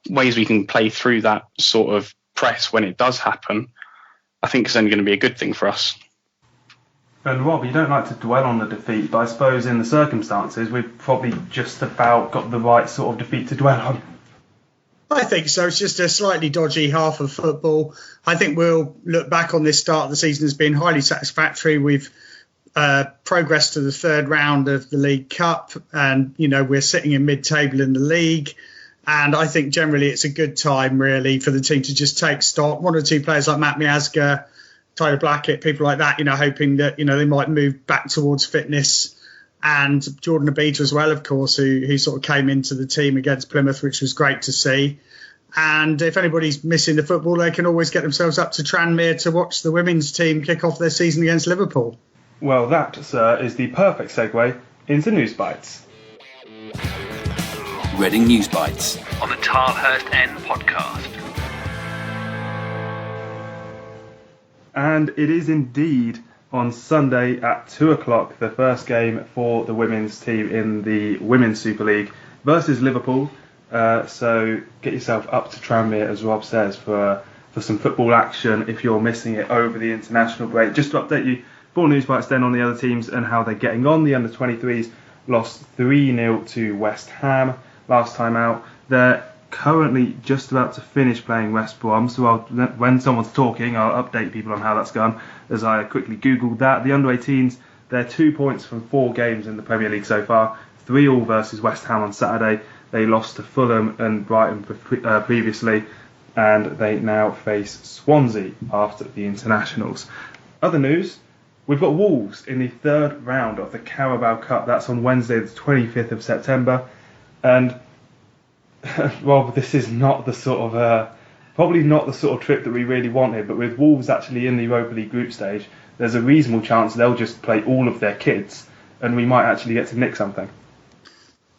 [SPEAKER 3] ways we can play through that sort of press when it does happen, I think it's only going to be a good thing for us.
[SPEAKER 1] And Rob, you don't like to dwell on the defeat, but I suppose in the circumstances we've probably just about got the right sort of defeat to dwell on.
[SPEAKER 2] I think so. It's just a slightly dodgy half of football. I think we'll look back on this start of the season as being highly satisfactory. We've progressed to the 3rd round of the League Cup, and we're sitting in mid-table in the league. And I think generally it's a good time, really, for the team to just take stock. 1 or 2 players like Matt Miazga, Tyler Blackett, people like that, hoping that they might move back towards fitness. And Jordan Obita as well, of course, who sort of came into the team against Plymouth, which was great to see. And if anybody's missing the football, they can always get themselves up to Tranmere to watch the women's team kick off their season against Liverpool.
[SPEAKER 1] Well, that, sir, is the perfect segue into Newsbites.
[SPEAKER 4] Reading Newsbites
[SPEAKER 6] on the Tilehurst End Podcast.
[SPEAKER 1] And it is indeed on Sunday at 2 o'clock, the first game for the women's team in the Women's Super League versus Liverpool. So get yourself up to Tranmere, as Rob says, for some football action if you're missing it over the international break. Just to update you, 4 Newsbites then on the other teams and how they're getting on. The under-23s lost 3-0 to West Ham last time out. They're currently just about to finish playing West Brom, so when someone's talking, I'll update people on how that's gone as I quickly googled that. The under-18s, they're 2 points from 4 games in the Premier League so far, 3-3 versus West Ham on Saturday. They lost to Fulham and Brighton previously, and they now face Swansea after the internationals. Other news, we've got Wolves in the 3rd round of the Carabao Cup. That's on Wednesday the 25th of September. And Rob, this is not the sort of probably not the sort of trip that we really wanted, but with Wolves actually in the Europa League group stage, there's a reasonable chance they'll just play all of their kids and we might actually get to nick something.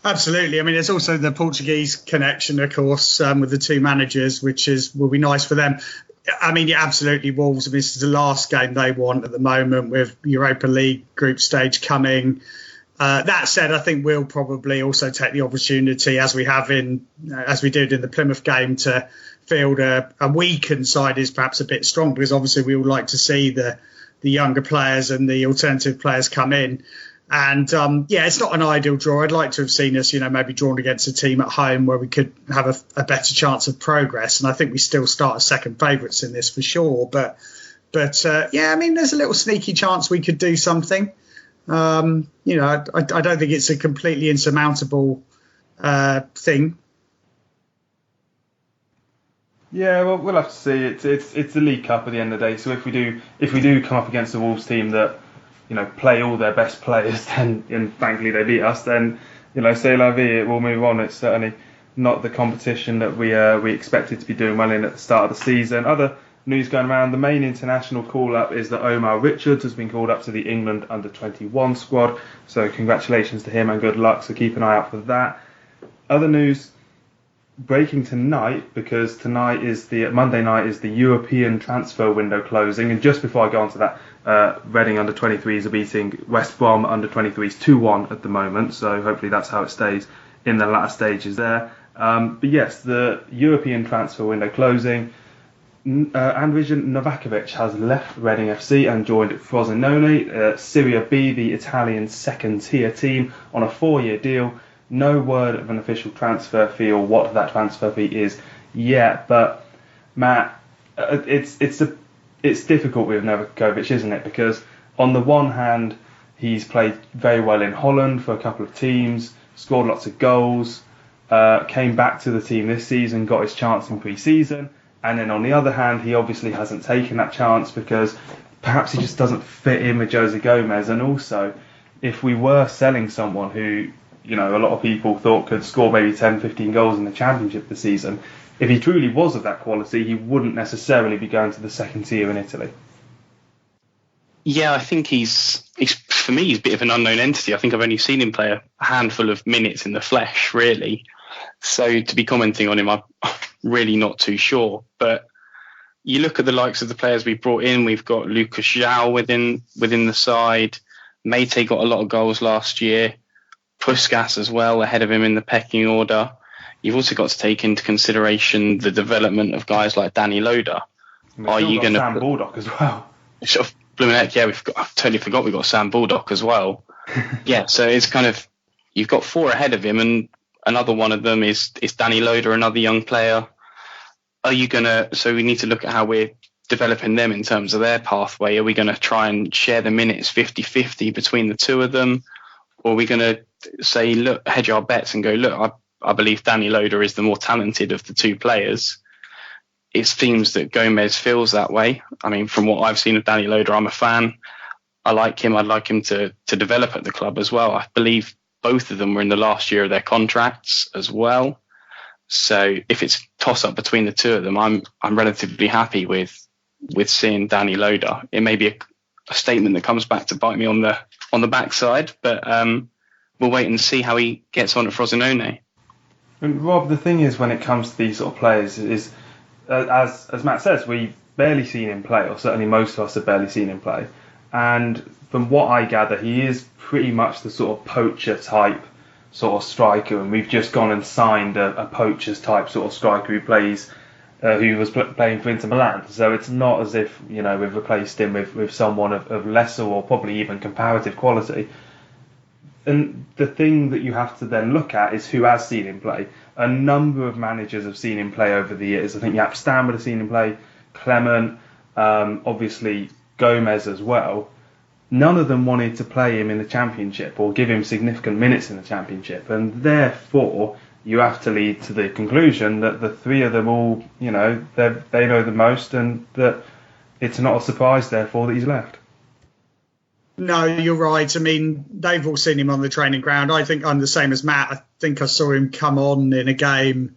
[SPEAKER 2] Absolutely. I mean, there's also the Portuguese connection, of course, with the 2 managers, which will be nice for them. I mean, yeah, absolutely, Wolves. I mean, this is the last game they want at the moment with Europa League group stage coming. That said, I think we'll probably also take the opportunity, as we did in the Plymouth game, to field a weakened side is perhaps a bit strong, because obviously we would like to see the younger players and the alternative players come in. And it's not an ideal draw. I'd like to have seen us, maybe drawn against a team at home where we could have a better chance of progress. And I think we still start as second favourites in this for sure. But there's a little sneaky chance we could do something. I don't think it's a completely insurmountable thing.
[SPEAKER 1] Yeah, well, we'll have to see. It's the League Cup at the end of the day. So if we do come up against a Wolves team that play all their best players, and thankfully they beat us, then c'est la vie. It will move on. It's certainly not the competition that we expected to be doing well in at the start of the season. Other news going around: the main international call-up is that Omar Richards has been called up to the England under-21 squad. So congratulations to him and good luck. So keep an eye out for that. Other news breaking tonight, because Monday night is the European transfer window closing, and just before I go on to that, Reading under-23s are beating West Brom under-23s 2-1 at the moment, so hopefully that's how it stays in the latter stages there. But yes, the European transfer window closing. Andrijan Novakovic has left Reading FC and joined Frosinone, Serie B, the Italian second-tier team, on a 4-year deal. No word of an official transfer fee or what that transfer fee is yet, but Matt, it's difficult with Novakovic, isn't it? Because on the one hand, he's played very well in Holland for a couple of teams, scored lots of goals, came back to the team this season, got his chance in pre-season, and then on the other hand, he obviously hasn't taken that chance because perhaps he just doesn't fit in with Jose Gomez. And also, if we were selling someone who a lot of people thought could score maybe 10, 15 goals in the Championship this season, if he truly was of that quality, he wouldn't necessarily be going to the second tier in Italy.
[SPEAKER 3] Yeah, I think he's for me, he's a bit of an unknown entity. I think I've only seen him play a handful of minutes in the flesh, really. So to be commenting on him, I'm really not too sure. But you look at the likes of the players we brought in. We've got Lucas João within the side. Mate got a lot of goals last year. Puskas as well, ahead of him in the pecking order. You've also got to take into consideration the development of guys like Danny Loader.
[SPEAKER 1] Are you going to Sam Baldock as well?
[SPEAKER 3] Sort of blooming heck, yeah, I totally forgot we've got Sam Baldock as well. Yeah, so it's kind of, you've got 4 ahead of him, and another one of them is Danny Loader, another young player. So we need to look at how we're developing them in terms of their pathway. Are we going to try and share the minutes 50-50 between the two of them? Or are we going to say, look, hedge our bets and go, look, I believe Danny Loader is the more talented of the two players. It seems that Gomez feels that way. I mean, from what I've seen of Danny Loader, I'm a fan. I like him. I'd like him to develop at the club as well. I believe both of them were in the last year of their contracts as well. So if it's toss up between the two of them, I'm relatively happy with seeing Danny Loader. It may be a statement that comes back to bite me on the backside, but we'll wait and see how he gets on at Frosinone.
[SPEAKER 1] And Rob, the thing is, when it comes to these sort of players, is as Matt says, we've barely seen him play, or certainly most of us have barely seen him play. And from what I gather, he is pretty much the sort of poacher type sort of striker, and we've just gone and signed a poacher's type sort of striker who plays, who was playing for Inter Milan. So it's not as if we've replaced him with someone of lesser or probably even comparative quality. And the thing that you have to then look at is who has seen him play. A number of managers have seen him play over the years. I think Jaap Stam would have seen him play, Clement, obviously Gomez as well. None of them wanted to play him in the Championship or give him significant minutes in the Championship. And therefore, you have to lead to the conclusion that the three of them all, they know the most, and that it's not a surprise, therefore, that he's left.
[SPEAKER 2] No, you're right. I mean, they've all seen him on the training ground. I think I'm the same as Matt. I think I saw him come on in a game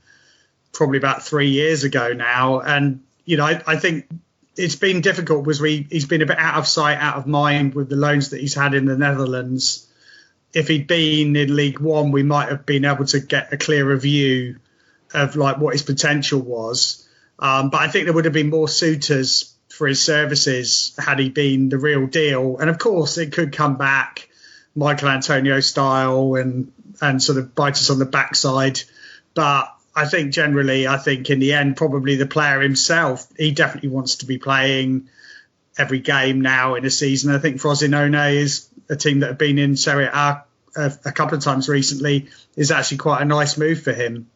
[SPEAKER 2] probably about 3 years ago now. And, I think it's been difficult because he's been a bit out of sight, out of mind with the loans that he's had in the Netherlands. If he'd been in League One, we might have been able to get a clearer view of what his potential was. But I think there would have been more suitors for his services had he been the real deal. And of course, it could come back Michael Antonio style and sort of bite us on the backside. But I think generally, in the end, probably the player himself, he definitely wants to be playing. every game now in a season. I think Frosinone is a team that have been in Serie A a couple of times recently, is actually quite a nice move for him.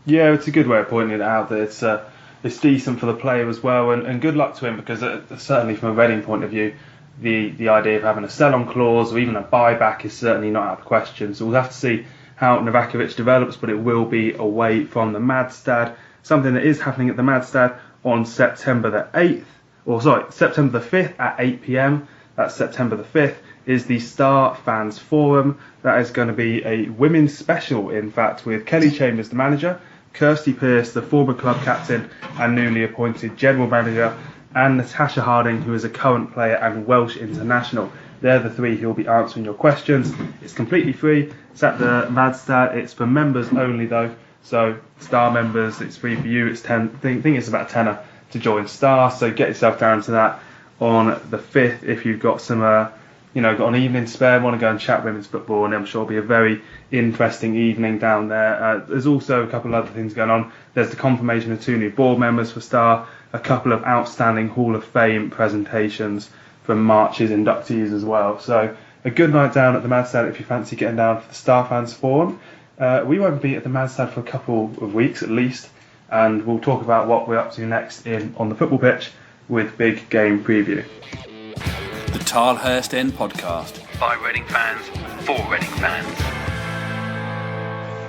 [SPEAKER 1] Yeah, it's a good way of pointing it out that it's decent for the player as well, and good luck to him, because certainly from a Reading point of view, the idea of having a sell-on clause or even a buyback is certainly not out of the question. So we'll have to see how Novakovic develops, but it will be away from the Madstad. Something that is happening at the Madstad on September the 5th at 8 p.m. That's September the 5th. Is the Star Fans Forum. That is going to be a women's special, in fact, with Kelly Chambers, the manager, Kirsty Pearce, the former club captain and newly appointed general manager, and Natasha Harding, who is a current player and Welsh international. They're the three who will be answering your questions. It's completely free. It's at the Madstad. It's for members only, though. So Star members, it's free for you. It's I think it's about a tenner to join Star. So get yourself down to that on the 5th if you've got some got an evening spare, want to go and chat women's football, and I'm sure it'll be a very interesting evening down there. There's also a couple of other things going on. There's the confirmation of 2 new board members for Star, a couple of outstanding Hall of Fame presentations from March's inductees as well. So a good night down at the Madstad if you fancy getting down for the Star Fans Forum. We won't be at the Madstad for a couple of weeks at least, and we'll talk about what we're up to next on the football pitch with Big Game Preview.
[SPEAKER 4] The Tilehurst End Podcast.
[SPEAKER 6] By Reading fans, for Reading fans.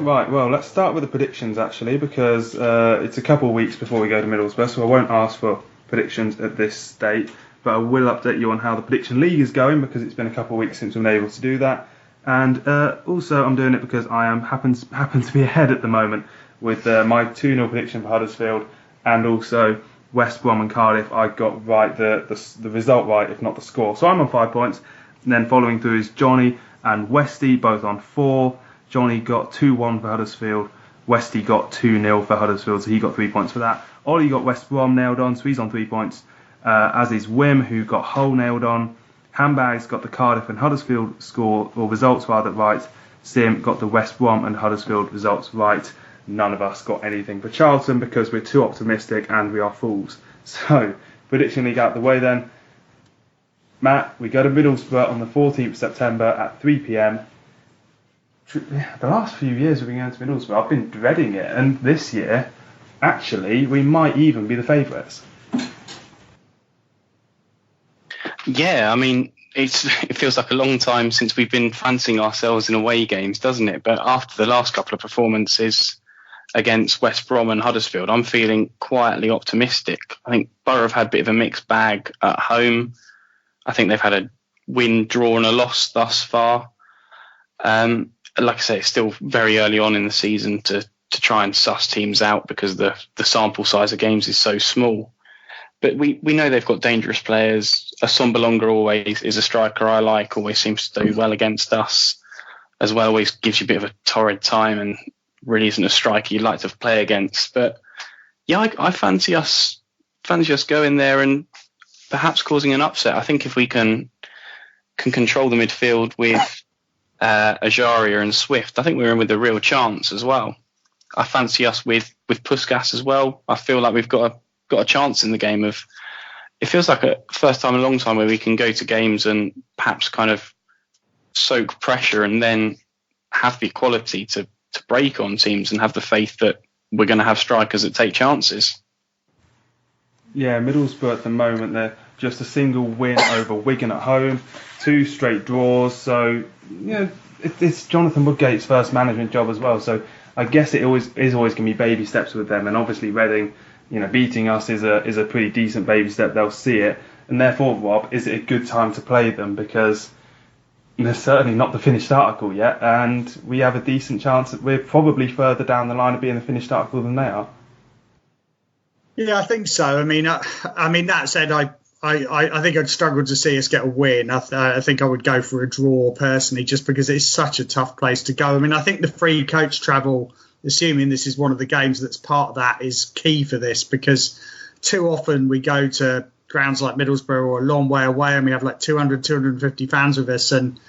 [SPEAKER 1] Right, well, let's start with the predictions actually, because it's a couple of weeks before we go to Middlesbrough, so I won't ask for predictions at this state, but I will update you on how the prediction league is going, because it's been a couple of weeks since we've been able to do that. And also I'm doing it because I happen to be ahead at the moment with my 2-0 prediction for Huddersfield, and also West Brom and Cardiff. I got right the result right, if not the score. So I'm on 5 points. And then following through is Johnny and Westy, both on 4. Johnny got 2-1 for Huddersfield. Westy got 2-0 for Huddersfield, so he got 3 points for that. Ollie got West Brom nailed on, so he's on 3 points. As is Wim, who got Hull nailed on. Handbags got the Cardiff and Huddersfield score, or results rather, right. Sim got the West Brom and Huddersfield results right. None of us got anything for Charlton because we're too optimistic and we are fools. So, prediction league out the way then. Matt, we go to Middlesbrough on the 14th of September at 3 p.m. The last few years we've been going to Middlesbrough, I've been dreading it. And this year, actually, we might even be the favourites.
[SPEAKER 3] Yeah, I mean, it feels like a long time since we've been fancying ourselves in away games, doesn't it? But after the last couple of performances against West Brom and Huddersfield, I'm feeling quietly optimistic. I think Boro have had a bit of a mixed bag at home. I think they've had a win, draw and a loss thus far. Like I say, it's still very early on in the season to try and suss teams out because the sample size of games is so small. But we know they've got dangerous players. Assombalonga always is a striker I like, always seems to do well against us as well, always gives you a bit of a torrid time and really isn't a striker you'd like to play against. But yeah, I fancy us going there and perhaps causing an upset. I think if we can control the midfield with Ajaria and Swift, I think we're in with a real chance as well. I fancy us with Puskas as well. I feel like we've got a chance in the game of. It feels like a first time in a long time where we can go to games and perhaps kind of soak pressure and then have the quality to break on teams and have the faith that we're going to have strikers that take chances.
[SPEAKER 1] Yeah, Middlesbrough at the moment, they're just a single win over Wigan at home, 2 straight draws. So, it's Jonathan Woodgate's first management job as well. So I guess it is always going to be baby steps with them. And obviously Reading, beating us is a pretty decent baby step. They'll see it. And therefore, Rob, is it a good time to play them? Because they're certainly not the finished article yet. And we have a decent chance that we're probably further down the line of being the finished article than they are.
[SPEAKER 2] Yeah, I think so. I mean, that said, I think I'd struggle to see us get a win. I think I would go for a draw personally, just because it's such a tough place to go. I mean, I think the free coach travel, assuming this is one of the games that's part of that, is key for this, because too often we go to grounds like Middlesbrough or a long way away and we have like 200, 250 fans with us, and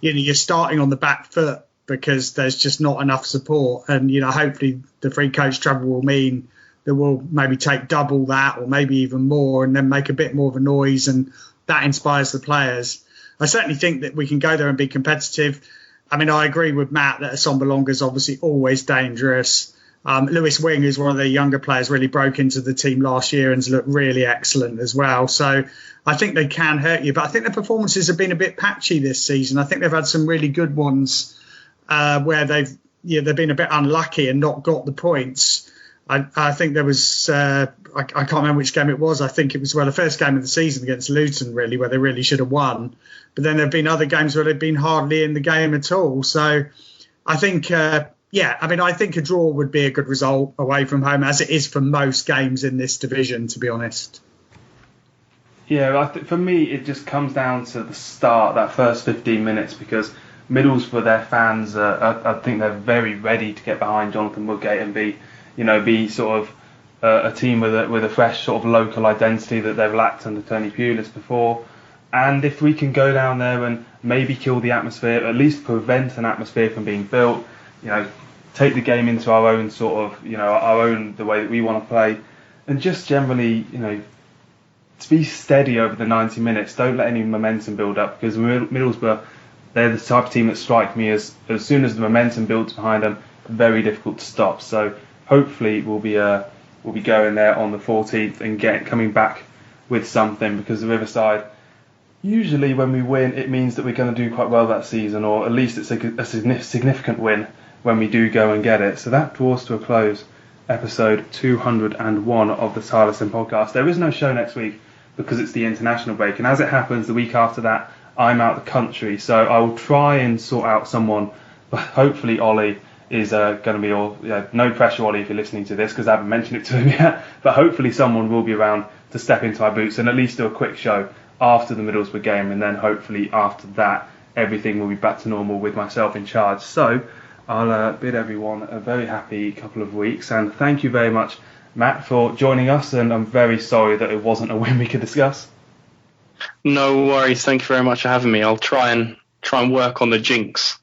[SPEAKER 2] you're starting on the back foot because there's just not enough support. And hopefully the free coach travel will mean that will maybe take double that or maybe even more and then make a bit more of a noise, and that inspires the players. I certainly think that we can go there and be competitive. I mean, I agree with Matt that Assombalonga is obviously always dangerous. Lewis Wing, who's one of the younger players, really broke into the team last year and's looked really excellent as well. So I think they can hurt you. But I think the performances have been a bit patchy this season. I think they've had some really good ones where they've been a bit unlucky and not got the points. I think there was, I can't remember which game it was. I think it was, the first game of the season against Luton, really, where they really should have won. But then there have been other games where they've been hardly in the game at all. So I think, I think a draw would be a good result away from home, as it is for most games in this division, to be honest.
[SPEAKER 1] Yeah, for me, it just comes down to the start, that first 15 minutes, because Middlesbrough, their fans, I think they're very ready to get behind Jonathan Woodgate and be sort of a team with a fresh sort of local identity that they've lacked under Tony Pulis before. And if we can go down there and maybe kill the atmosphere, at least prevent an atmosphere from being built, take the game into our own sort of, the way that we want to play, and just generally, to be steady over the 90 minutes. Don't let any momentum build up, because Middlesbrough, they're the type of team that strike me as soon as the momentum builds behind them, very difficult to stop. So hopefully we'll be going there on the 14th and coming back with something, because the Riverside, usually when we win, it means that we're going to do quite well that season, or at least it's a significant win when we do go and get it. So that draws to a close episode 201 of the Tilehurst End Podcast. There is no show next week because it's the international break, and as it happens, the week after that I'm out the country, so I will try and sort out someone, but hopefully Ollie is going to be no pressure, Ollie, if you're listening to this, because I haven't mentioned it to him yet, but hopefully someone will be around to step into our boots and at least do a quick show after the Middlesbrough game, and then hopefully after that everything will be back to normal with myself in charge. So I'll bid everyone a very happy couple of weeks, and thank you very much, Matt, for joining us, and I'm very sorry that it wasn't a win we could discuss.
[SPEAKER 3] No worries, thank you very much for having me. I'll try and work on the jinx.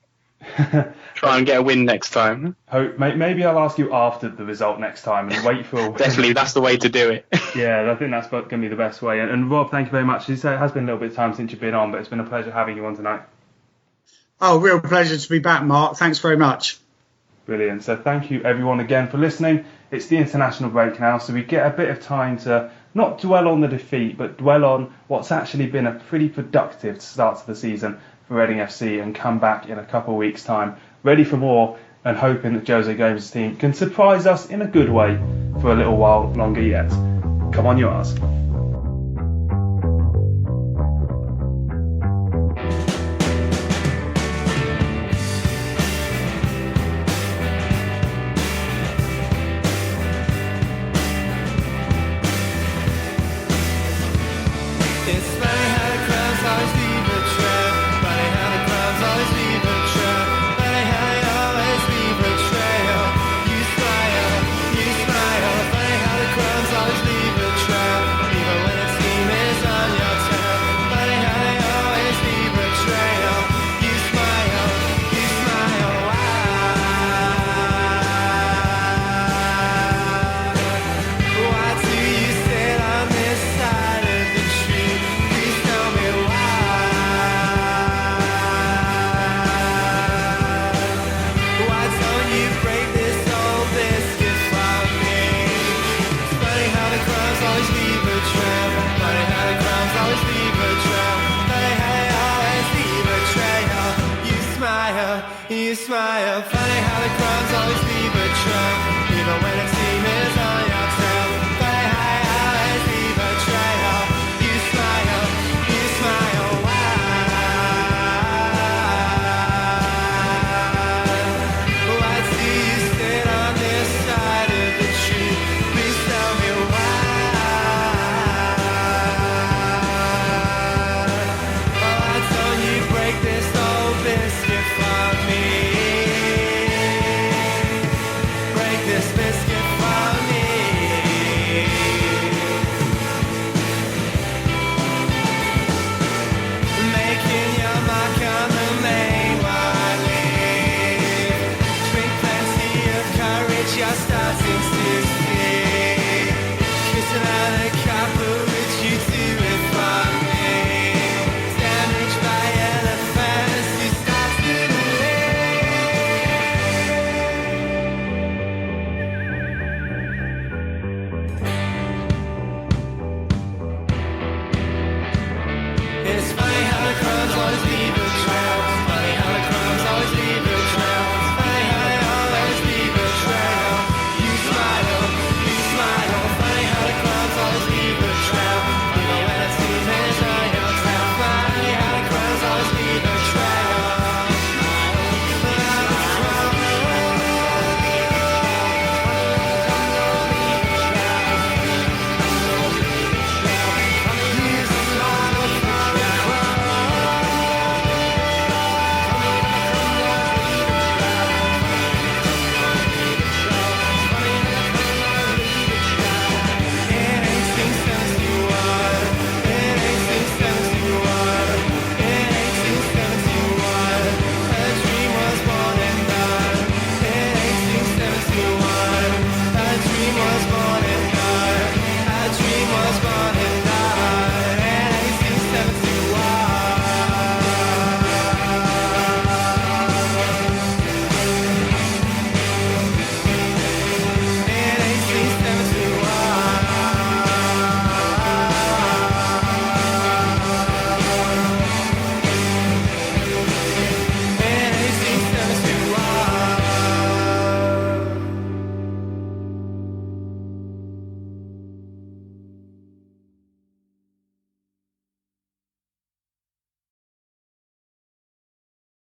[SPEAKER 3] Try and get a win next time.
[SPEAKER 1] Maybe I'll ask you after the result next time and wait for a win.
[SPEAKER 3] Definitely, that's the way to do it.
[SPEAKER 1] Yeah, I think that's going to be the best way. And Rob, thank you very much. It has been a little bit of time since you've been on, but it's been a pleasure having you on tonight.
[SPEAKER 2] Oh, real pleasure to be back, Mark. Thanks very much.
[SPEAKER 1] Brilliant. So thank you everyone again for listening. It's the international break now, so we get a bit of time to not dwell on the defeat, but dwell on what's actually been a pretty productive start to the season for Reading FC, and come back in a couple of weeks' time, ready for more, and hoping that Jose Gomes' team can surprise us in a good way for a little while longer yet. Come on, you ass.
[SPEAKER 7] You smile, funny how the crumbs always leave a trail, even when it seems